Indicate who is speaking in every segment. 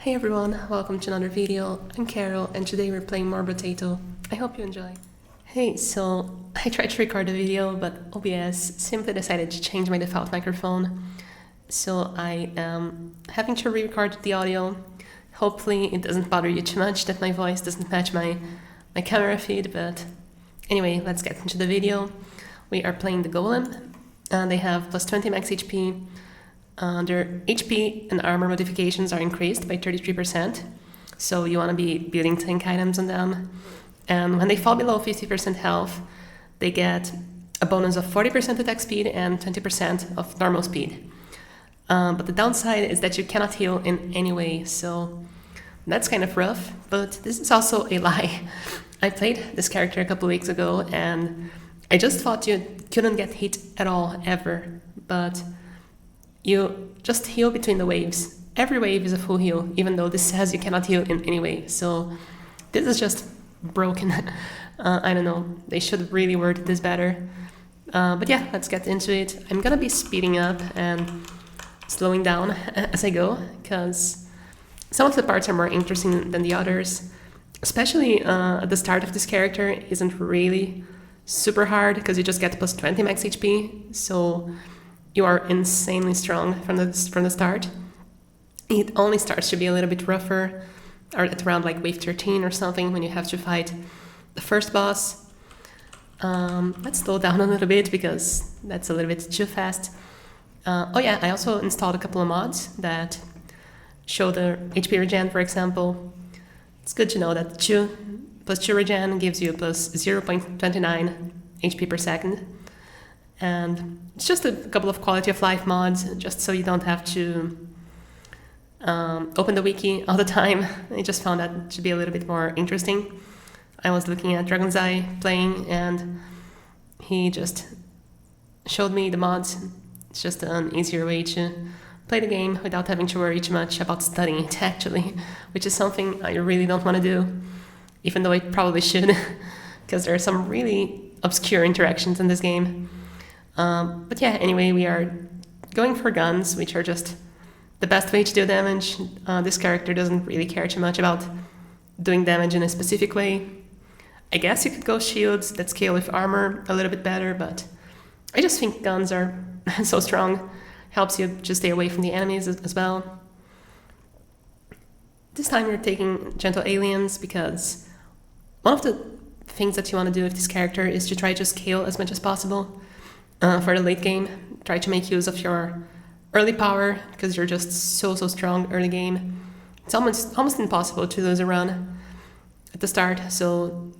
Speaker 1: Hey everyone, welcome to another video. I'm Carol and today we're playing more BROTATO. I hope you enjoy. Hey, so I tried to record a video but OBS simply decided to change my default microphone. So I am having to re-record the audio. Hopefully it doesn't bother you too much that my voice doesn't match my camera feed, but anyway, let's get into the video. We are playing the Golem. They have plus 20 max HP. Their HP and armor modifications are increased by 33%, so you want to be building tank items on them. And when they fall below 50% health, they get a bonus of 40% attack speed and 20% of normal speed. But the downside is that you cannot heal in any way, so that's kind of rough, but this is also a lie. I played this character a couple weeks ago and I just thought you couldn't get hit at all, ever, but you just heal between the waves. Every wave is a full heal, even though this says you cannot heal in any way. So this is just broken. I don't know, they should really word this better. But yeah, let's get into it. I'm gonna be speeding up and slowing down as I go, because some of the parts are more interesting than the others. Especially at the start of this character isn't really super hard, because you just get plus 20 max HP, so you are insanely strong from the start. It only starts to be a little bit rougher or at around like wave 13 or something, when you have to fight the first boss. Let's slow down a little bit because that's a little bit too fast. Oh yeah, I also installed a couple of mods that show the HP regen, for example. It's good to know that 2 plus 2 regen gives you plus 0.29 HP per second. And it's just a couple of quality of life mods, just so you don't have to open the wiki all the time. I just found that to be a little bit more interesting. I was looking at Dragon's Eye playing and he just showed me the mods. It's just an easier way to play the game without having to worry too much about studying it, actually, which is something I really don't want to do, even though I probably should, because there are some really obscure interactions in this game. But yeah, anyway, we are going for guns, which are just the best way to do damage. This character doesn't really care too much about doing damage in a specific way. I guess you could go shields that scale with armor a little bit better, but I just think guns are so strong. Helps you just stay away from the enemies as well. This time we're taking gentle aliens because one of the things that you want to do with this character is to try to scale as much as possible. For the late game, try to make use of your early power, because you're just so strong early game. It's almost impossible to lose a run at the start, so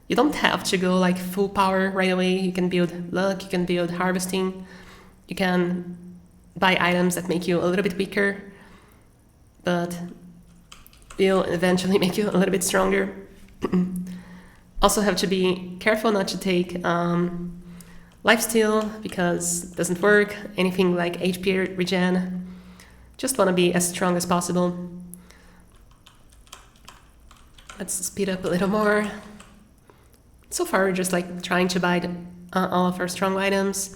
Speaker 1: you don't have to go like full power right away. You can build luck, you can build harvesting, you can buy items that make you a little bit weaker, but will eventually make you a little bit stronger. Also have to be careful not to take lifesteal, because it doesn't work. Anything like HP regen. Just want to be as strong as possible. Let's speed up a little more. So far we're just like trying to buy all of our strong items.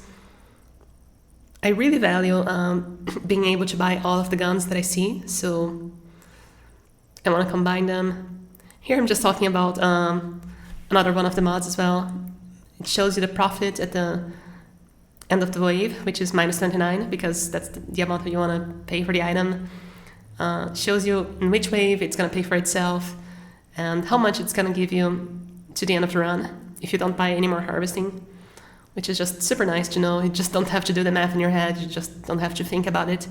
Speaker 1: I really value being able to buy all of the guns that I see, so I want to combine them. Here I'm just talking about another one of the mods as well. It shows you the profit at the end of the wave, which is minus 29, because that's the amount that you want to pay for the item. Shows you in which wave it's going to pay for itself and how much it's going to give you to the end of the run if you don't buy any more harvesting, which is just super nice to know. You just don't have to do the math in your head, you just don't have to think about it.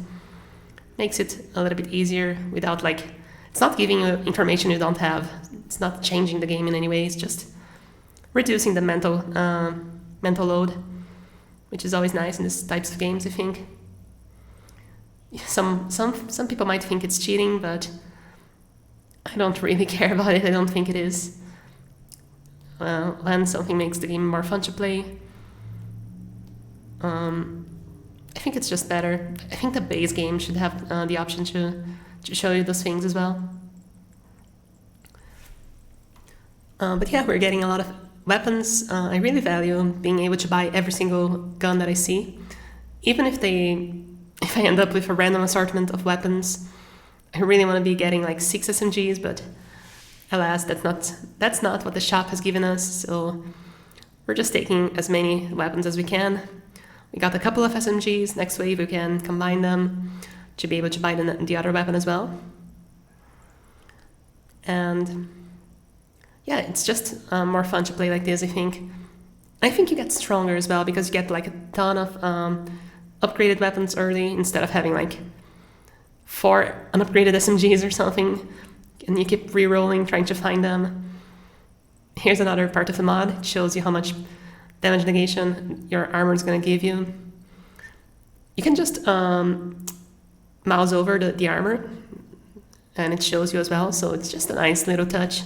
Speaker 1: Makes it a little bit easier without it's not giving you information you don't have. It's not changing the game in any way, it's just reducing the mental load, which is always nice in these types of games, I think. Some people might think it's cheating, but I don't really care about it. I don't think it is. When something makes the game more fun to play, I think it's just better. I think the base game should have the option to show you those things as well. But yeah, we're getting a lot of weapons. I really value being able to buy every single gun that I see. Even if I end up with a random assortment of weapons, I really want to be getting like 6 SMGs, but alas, that's not what the shop has given us, so we're just taking as many weapons as we can. We got a couple of SMGs, next wave we can combine them to be able to buy the other weapon as well. And yeah, it's just more fun to play like this, I think. I think you get stronger as well because you get like a ton of upgraded weapons early instead of having like 4 unupgraded SMGs or something, and you keep re-rolling trying to find them. Here's another part of the mod. It shows you how much damage negation your armor is going to give you. You can just mouse over the armor and it shows you as well, so it's just a nice little touch.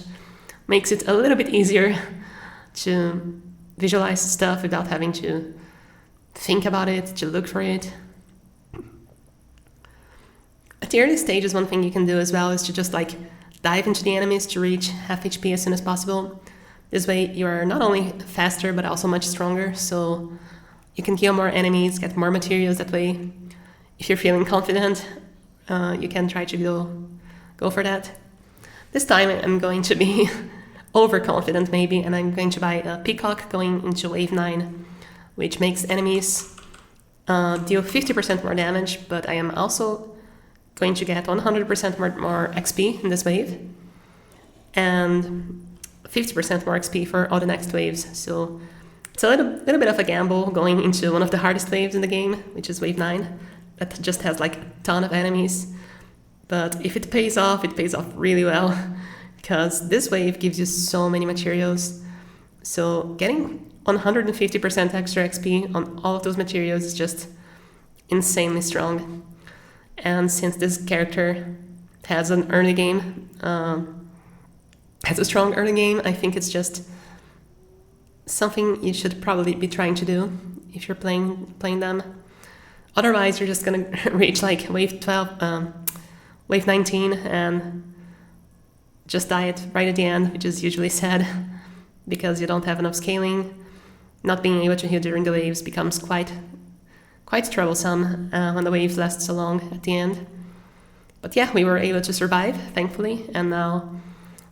Speaker 1: Makes it a little bit easier to visualize stuff without having to think about it, to look for it. At the early stages, one thing you can do as well is to just like dive into the enemies to reach half HP as soon as possible. This way you are not only faster but also much stronger, so you can kill more enemies, get more materials that way. If you're feeling confident, you can try to go for that. This time I'm going to be overconfident maybe, and I'm going to buy a Peacock going into wave 9, which makes enemies deal 50% more damage, but I am also going to get 100% more XP in this wave, and 50% more XP for all the next waves. So it's a little bit of a gamble going into one of the hardest waves in the game, which is wave 9, that just has like a ton of enemies. But if it pays off really well, because this wave gives you so many materials. So getting 150% extra XP on all of those materials is just insanely strong. And since this character has an early game, has a strong early game, I think it's just something you should probably be trying to do if you're playing them. Otherwise, you're just gonna reach like wave 12, wave 19, and just die it right at the end, which is usually sad because you don't have enough scaling. Not being able to heal during the waves becomes quite troublesome when the waves last so long at the end. But yeah, we were able to survive, thankfully, and now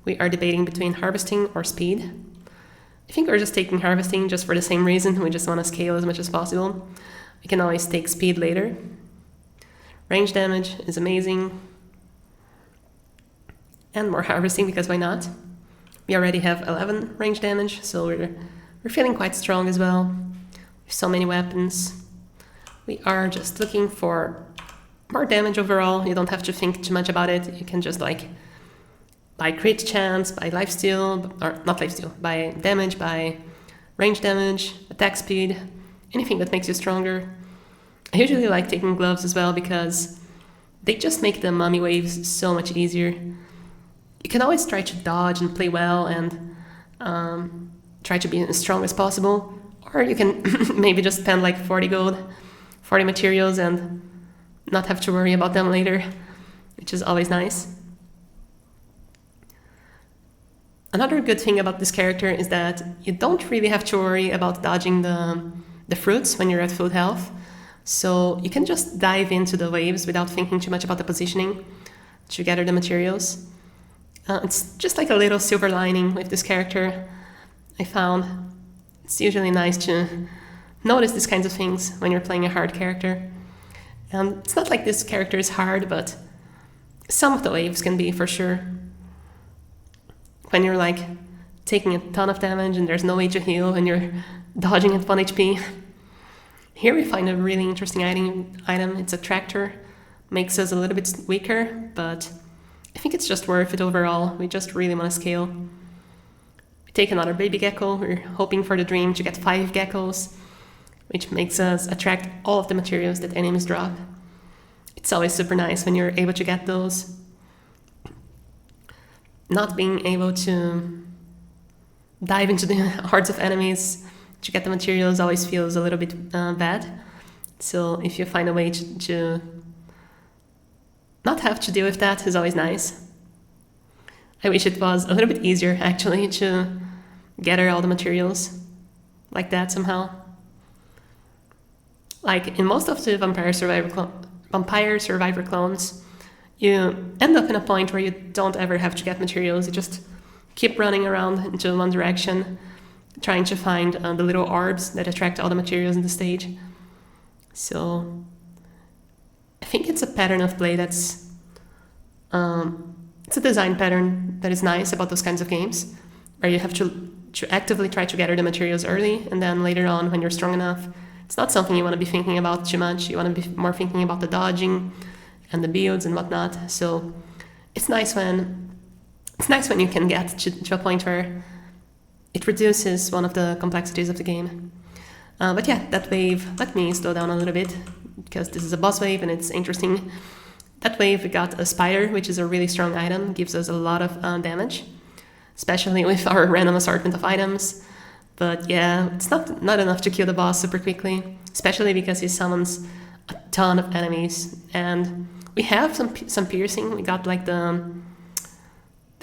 Speaker 1: we are debating between harvesting or speed. I think we're just taking harvesting just for the same reason. We just want to scale as much as possible. We can always take speed later. Range damage is amazing. And more harvesting, because why not? We already have 11 range damage, so we're feeling quite strong as well. We have so many weapons. We are just looking for more damage overall. You don't have to think too much about it. You can just like buy crit chance, buy lifesteal, or not lifesteal, buy damage, buy range damage, attack speed, anything that makes you stronger. I usually like taking gloves as well because they just make the mummy waves so much easier. You can always try to dodge and play well and try to be as strong as possible, or you can maybe just spend like 40 gold, 40 materials, and not have to worry about them later, which is always nice. Another good thing about this character is that you don't really have to worry about dodging the fruits when you're at full health, so you can just dive into the waves without thinking too much about the positioning to gather the materials. It's just like a little silver lining with this character. I found it's usually nice to notice these kinds of things when you're playing a hard character. And it's not like this character is hard, but some of the waves can be for sure. When you're like taking a ton of damage and there's no way to heal and you're dodging at 1 HP. Here we find a really interesting item. It's a tractor. Makes us a little bit weaker, but I think it's just worth it overall. We just really want to scale. We take another baby gecko. We're hoping for the dream to get 5 geckos, which makes us attract all of the materials that enemies drop. It's always super nice when you're able to get those. Not being able to dive into the hordes of enemies to get the materials always feels a little bit bad. So if you find a way to not have to deal with that is always nice. I wish it was a little bit easier actually to gather all the materials like that somehow. Like in most of the Vampire Survivor clones, you end up in a point where you don't ever have to get materials. You just keep running around into one direction, trying to find the little orbs that attract all the materials in the stage. So I think it's a pattern of play that's it's a design pattern that is nice about those kinds of games, where you have to actively try to gather the materials early, and then later on, when you're strong enough, it's not something you want to be thinking about too much. You want to be more thinking about the dodging and the builds and whatnot. So it's nice when you can get to a point where it reduces one of the complexities of the game. But yeah, that wave, let me slow down a little bit, because this is a boss wave and it's interesting. That wave, we got a spider, which is a really strong item, gives us a lot of damage, especially with our random assortment of items. But yeah, it's not enough to kill the boss super quickly, especially because he summons a ton of enemies. And we have some piercing. We got like the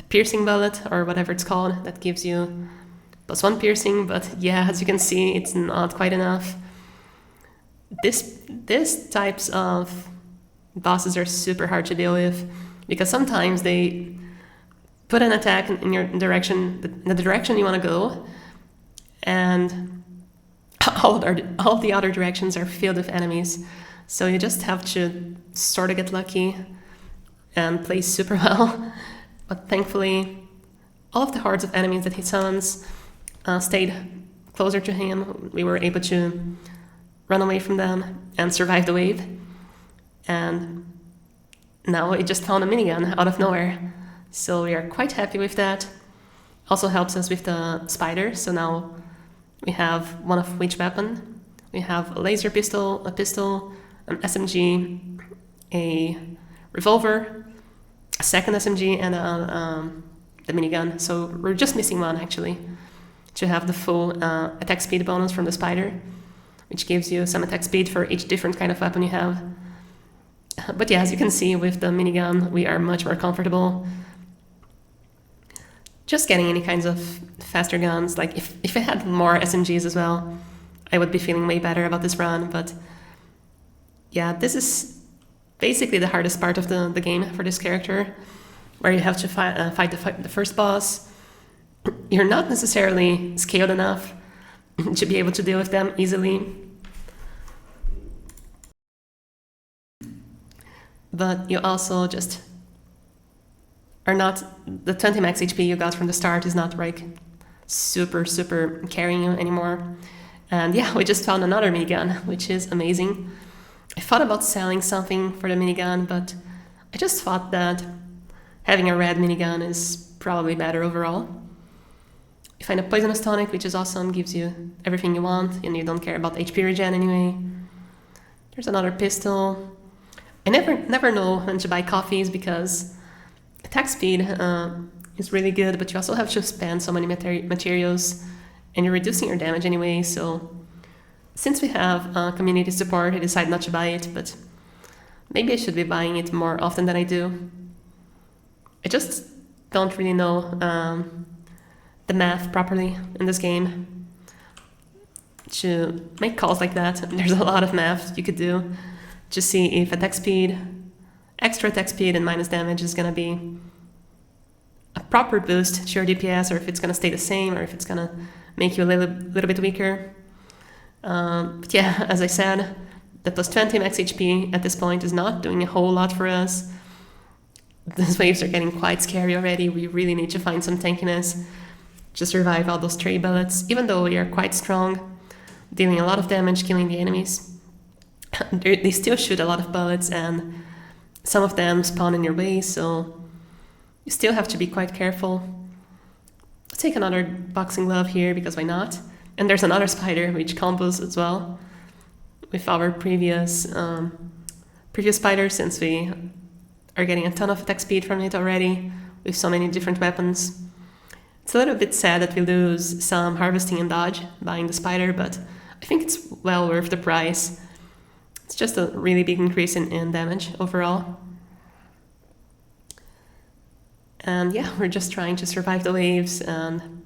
Speaker 1: piercing bullet, or whatever it's called, that gives you +1 piercing, but yeah, as you can see, it's not quite enough. This types of bosses are super hard to deal with, because sometimes they put an attack in your direction, the direction you want to go, and all the other directions are filled with enemies. So you just have to sort of get lucky and play super well. But thankfully, all of the hordes of enemies that he summons stayed closer to him. We were able to run away from them and survive the wave. And now he just found a minigun out of nowhere. So we are quite happy with that. Also helps us with the spider. So now we have one of each weapon. We have a laser pistol, a pistol, an SMG, a revolver, a second SMG, and the minigun. So we're just missing one, actually, to have the full attack speed bonus from the spider, which gives you some attack speed for each different kind of weapon you have. But yeah, as you can see, with the minigun, we are much more comfortable. Just getting any kinds of faster guns, like if I had more SMGs as well, I would be feeling way better about this run. But yeah, this is basically the hardest part of the game for this character, where you have to fight the first boss. You're not necessarily scaled enough to be able to deal with them easily. But you also just are not, the 20 max HP you got from the start is not like super carrying you anymore. And yeah, we just found another minigun, which is amazing. I thought about selling something for the minigun, but I just thought that having a red minigun is probably better overall. You find a poisonous tonic, which is awesome, gives you everything you want, and you don't care about HP regen anyway. There's another pistol. I never know when to buy coffees, because attack speed is really good, but you also have to spend so many materials, and you're reducing your damage anyway. So since we have community support, I decided not to buy it, but maybe I should be buying it more often than I do. I just don't really know the math properly in this game to make calls like that. There's a lot of math you could do to see if attack speed, extra attack speed and minus damage is gonna be a proper boost to your DPS, or if it's gonna stay the same, or if it's gonna make you a little bit weaker. But yeah, as I said, the +20 max HP at this point is not doing a whole lot for us. These waves are getting quite scary already. We really need to find some tankiness to survive all those stray bullets, even though we are quite strong, dealing a lot of damage, killing the enemies. They still shoot a lot of bullets, and some of them spawn in your way, so you still have to be quite careful. I'll take another boxing glove here, because why not? And there's another spider, which combos as well with our previous spider, since we are getting a ton of attack speed from it already, with so many different weapons. It's a little bit sad that we lose some harvesting and dodge buying the spider, but I think it's well worth the price. It's just a really big increase in damage overall. And yeah, we're just trying to survive the waves and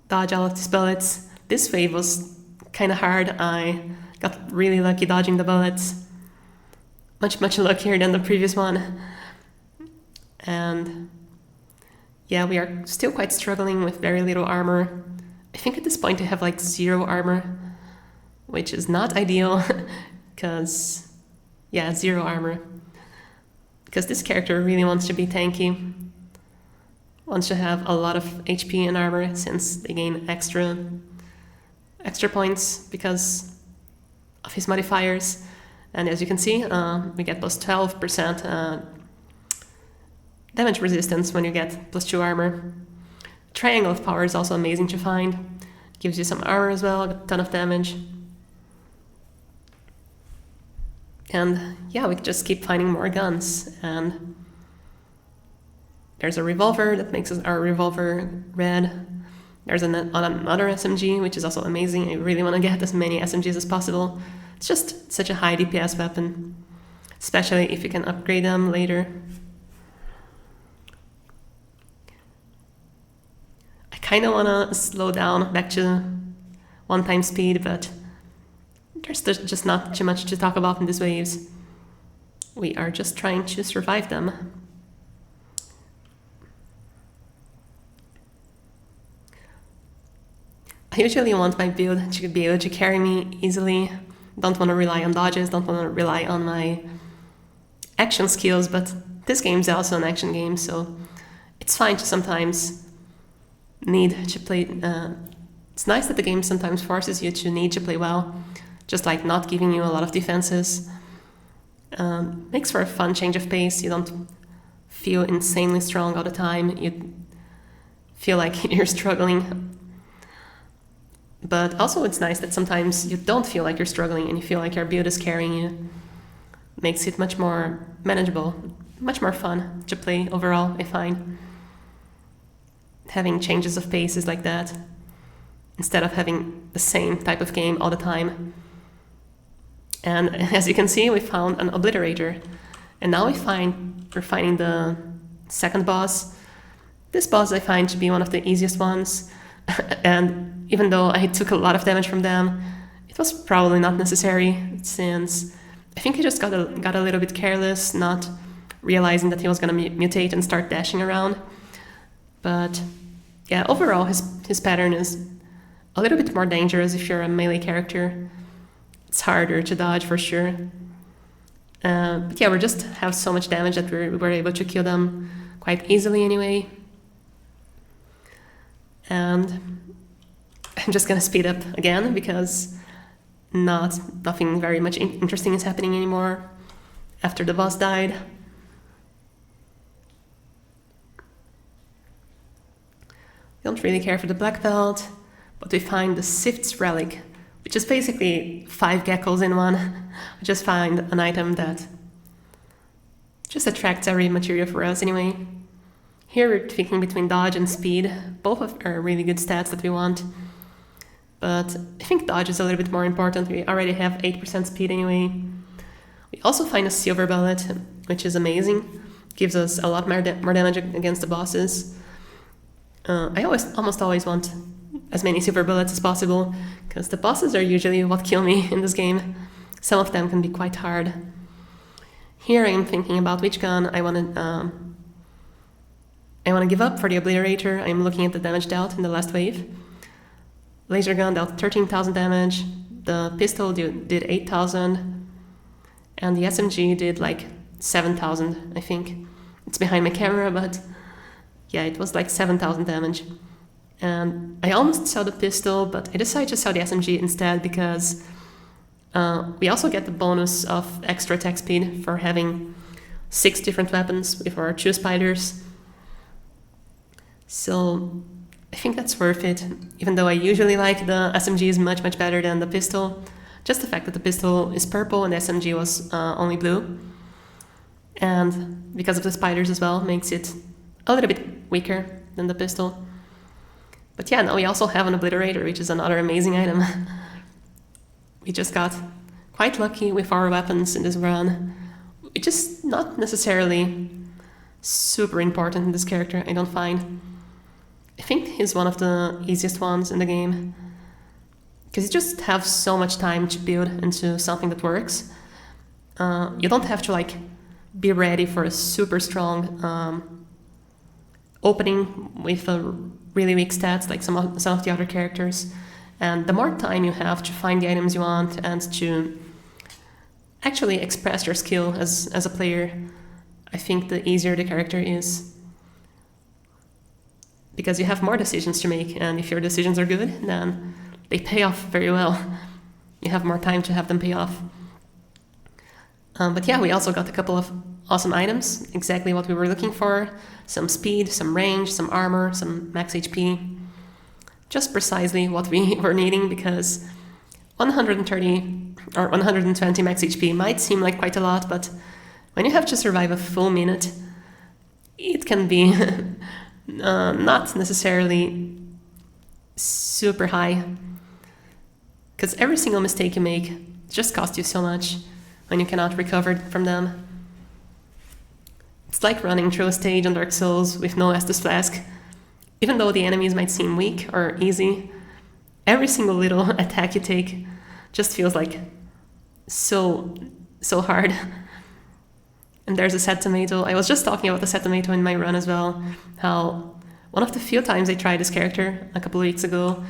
Speaker 1: dodge all of these bullets. This wave was kind of hard. I got really lucky dodging the bullets. Much luckier than the previous one. And yeah, we are still quite struggling with very little armor. I think at this point I have like 0 armor, which is not ideal, because, yeah, 0 armor. Because this character really wants to be tanky, wants to have a lot of HP and armor, since they gain extra points because of his modifiers. And as you can see, we get plus 12% damage resistance when you get plus 2 armor. Triangle of Power is also amazing to find. Gives you some armor as well, a ton of damage. And yeah, we just keep finding more guns. And there's a revolver that makes our revolver red. There's another SMG, which is also amazing. I really want to get as many SMGs as possible. It's just such a high DPS weapon, especially if you can upgrade them later. I kind of want to slow down back to 1x speed, but there's just not too much to talk about in these waves. We are just trying to survive them. I usually want my build to be able to carry me easily. Don't want to rely on dodges, don't want to rely on my action skills, but this game is also an action game, so it's fine to sometimes need to play. It's nice that the game sometimes forces you to need to play well, just like not giving you a lot of defenses. Makes for a fun change of pace. You don't feel insanely strong all the time. You feel like you're struggling. But also it's nice that sometimes you don't feel like you're struggling and you feel like your build is carrying you. Makes it much more manageable, much more fun to play overall, I find. Having changes of paces like that, instead of having the same type of game all the time. And as you can see, we found an obliterator. And now we're finding the second boss. This boss I find to be one of the easiest ones. And even though I took a lot of damage from them, it was probably not necessary, since I think he just got a little bit careless, not realizing that he was going to mutate and start dashing around. But yeah, overall his pattern is a little bit more dangerous if you're a melee character. It's harder to dodge for sure. But yeah, we just have so much damage that we were able to kill them quite easily anyway. And I'm just gonna speed up again because nothing very much interesting is happening anymore after the boss died. We don't really care for the black belt, but we find the Sift's Relic, which is basically 5 geckos in one. We just find an item that just attracts every material for us anyway. Here we're thinking between dodge and speed. Both are really good stats that we want. But I think dodge is a little bit more important. We already have 8% speed anyway. We also find a silver bullet, which is amazing. Gives us a lot more damage against the bosses. I almost always want as many silver bullets as possible, because the bosses are usually what kill me in this game. Some of them can be quite hard. Here I am thinking about which gun I want to give up for the obliterator. I'm looking at the damage dealt in the last wave. Laser gun dealt 13,000 damage, the pistol did 8,000, and the SMG did like 7,000, I think. It's behind my camera, but yeah, it was like 7,000 damage. And I almost saw the pistol, but I decided to sell the SMG instead because we also get the bonus of extra attack speed for having 6 different weapons with our 2 spiders. So I think that's worth it, even though I usually like the SMG is much better than the pistol. Just the fact that the pistol is purple and the SMG was only blue. And because of the spiders as well, makes it a little bit weaker than the pistol. But yeah, now we also have an obliterator, which is another amazing item. We just got quite lucky with our weapons in this run, which is not necessarily super important in this character, I don't find. I think he's one of the easiest ones in the game, because you just have so much time to build into something that works. You don't have to like be ready for a super strong opening with a really weak stats like some of the other characters. And the more time you have to find the items you want and to actually express your skill as a player, I think the easier the character is. Because you have more decisions to make, and if your decisions are good, then they pay off very well. You have more time to have them pay off. But yeah, we also got a couple of awesome items, exactly what we were looking for. Some speed, some range, some armor, some max HP. Just precisely what we were needing, because 130 or 120 max HP might seem like quite a lot, but when you have to survive a full minute, it can be not necessarily super high. Because every single mistake you make just costs you so much when you cannot recover from them. It's like running through a stage on Dark Souls with no Estus Flask. Even though the enemies might seem weak or easy, every single little attack you take just feels like so hard. And there's a set tomato. I was just talking about the set tomato in my run as well, how one of the few times I tried this character a couple of weeks ago,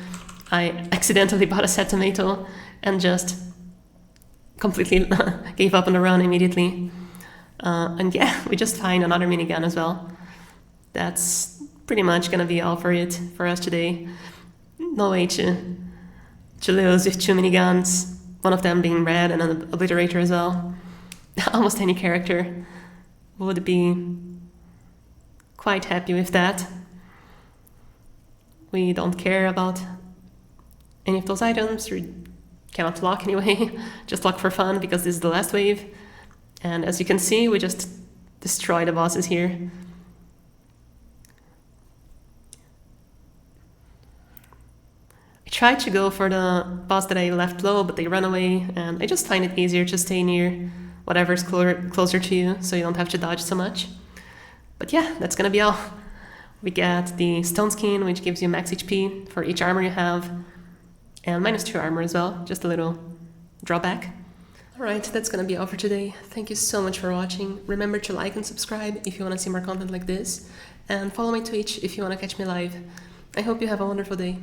Speaker 1: I accidentally bought a set tomato and just completely gave up on the run immediately. And yeah, we just find another minigun as well. That's pretty much gonna be all for us today. No way to lose with two miniguns, one of them being red and an obliterator as well. Almost any character would be quite happy with that. We don't care about any of those items. We cannot lock anyway, just lock for fun because this is the last wave. And as you can see, we just destroy the bosses here. I tried to go for the boss that I left low, but they run away, and I just find it easier to stay near whatever's closer to you, so you don't have to dodge so much. But yeah, that's gonna be all. We get the stone skin, which gives you max HP for each armor you have, and -2 armor as well, just a little drawback. Alright, that's gonna be all for today. Thank you so much for watching. Remember to like and subscribe if you wanna see more content like this, and follow my Twitch if you wanna catch me live. I hope you have a wonderful day.